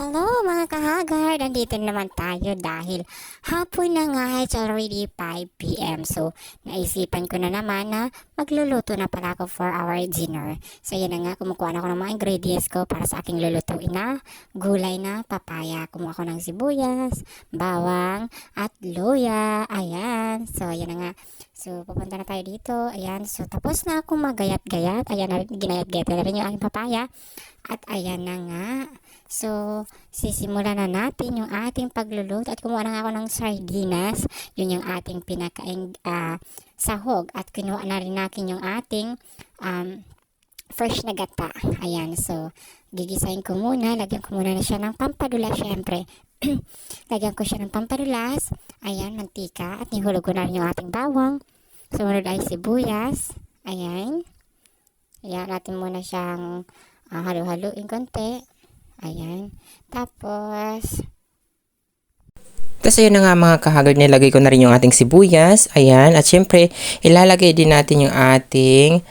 Hello mga kahagard! Nandito naman tayo dahil hapon na nga, it's already 5 p.m. So, naisipan ko na naman na magluluto na pala ako for our dinner. So, yan na nga, kumukuha na ako ng mga ingredients ko para sa aking lulutuin na gulay na papaya. Kumuha ako ng sibuyas, bawang, at luya. Ayan. So, yan na nga. So, pupunta na tayo dito. Ayan. So, tapos na akong magayat-gayat. Ayan na, ginayat-gayat na rin yung aking papaya. At ayan na nga. So, sisimulan na natin yung ating pagluluto at kumuha na nga ako ng sardinas. Yun yung ating pinakain sahog at kinuha na rin natin yung ating fresh na gata. Ayan, so gigisahin ko muna. Lagyan ko muna na siya ng pampadulas syempre. Lagyan ko siya ng pampadulas. Ayan, mantika at nihulog ko na rin yung ating bawang. Sumunod ay sibuyas. Ayan. Ayan, natin muna siyang halo-haloin konti. Ayan. Tapos ayun na nga mga kahagard, nilagay ko na rin yung ating sibuyas. Ayan. At syempre, ilalagay din natin yung ating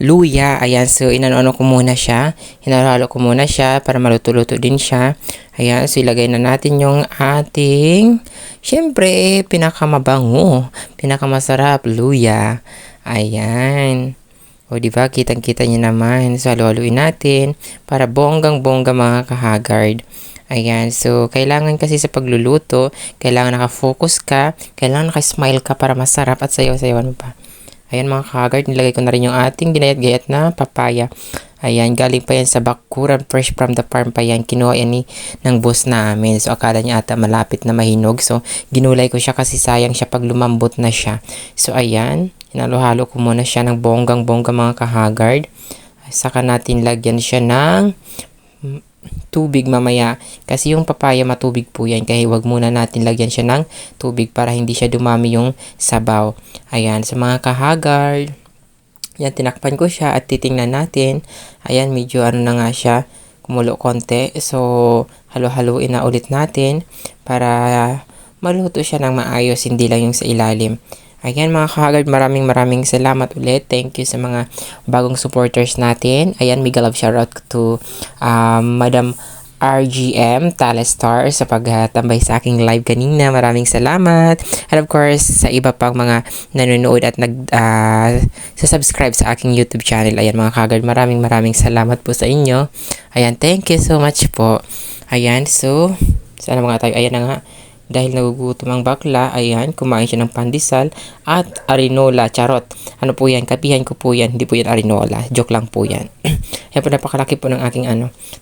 luya. Ayan. So, inano ko muna siya. Hinalo ko muna siya para maluto-luto din siya. Ayan. So, ilagay na natin yung ating, syempre, pinakamabango, pinakamasarap, luya. Ayan. O, diba? Kitang-kita nyo naman. So, halo-haluin natin para bonggang-bongga mga kahagard. Ayan. So, kailangan kasi sa pagluluto, kailangan nakafocus ka, kailangan nakasmile ka para masarap at sayaw-sayawan mo pa. Ayan mga kahagard, nilagay ko na rin yung ating ginayat-gayat na papaya. Ayan, galing pa yan sa bakuran, fresh from the farm pa yan. Kinuha yan ng boss namin. So, akala niya ata malapit na mahinog. So, ginulay ko siya kasi sayang siya pag lumambot na siya. So, ayan. Hinalo-halo ko muna siya ng bonggang-bongga mga kahagard. Saka natin lagyan siya ng tubig mamaya. Kasi yung papaya matubig po yan. Kaya huwag muna natin lagyan siya ng tubig para hindi siya dumami yung sabaw. Ayan, sa mga kahagard. Yan, tinakpan ko siya at titingnan natin. Ayan, medyo ano na nga siya, kumulo konti. So, halo-haluin na ulit natin para maluto siya ng maayos, hindi lang yung sa ilalim. Ayan mga kahagard, maraming salamat ulit. Thank you sa mga bagong supporters natin. Ayan, mega love shoutout to Madam RGM Talestar sa pagtambay sa aking live kanina. Maraming salamat. And of course, sa iba pang mga nanonood at subscribe sa aking YouTube channel. Ayan mga kagard, maraming salamat po sa inyo. Ayan, thank you so much po. Ayan, so, sana mga tayo. Ayan na nga. Dahil nagugutom ang bakla, ayan, kumain siya ng pandesal at arinola, charot. Ano po yan? Kapihan ko po yan. Hindi po yan arinola. Joke lang po yan. Ayan po, napakalaki po ng ating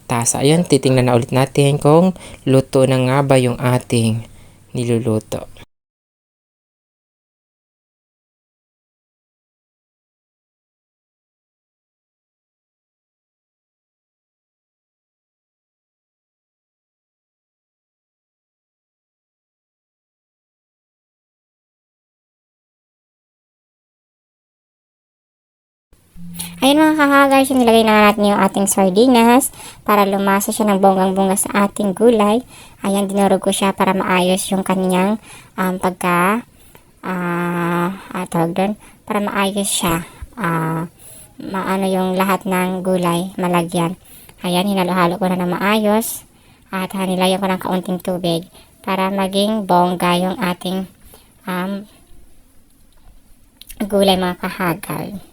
tasa. Ayan, titingnan na ulit natin kung luto na nga ba yung ating niluluto. Ayun mga kahagard, so nilagay na natin yung ating sardinas para lumasa siya ng bonggang-bongga sa ating gulay. Ayan, dinurog ko siya para maayos yung kanyang tawag doon, para maayos siya. Maano yung lahat ng gulay, malagyan. Ayan, hinalo-halo ko na maayos at nilayan ko ng kaunting tubig para maging bongga yung ating gulay mga kahagard.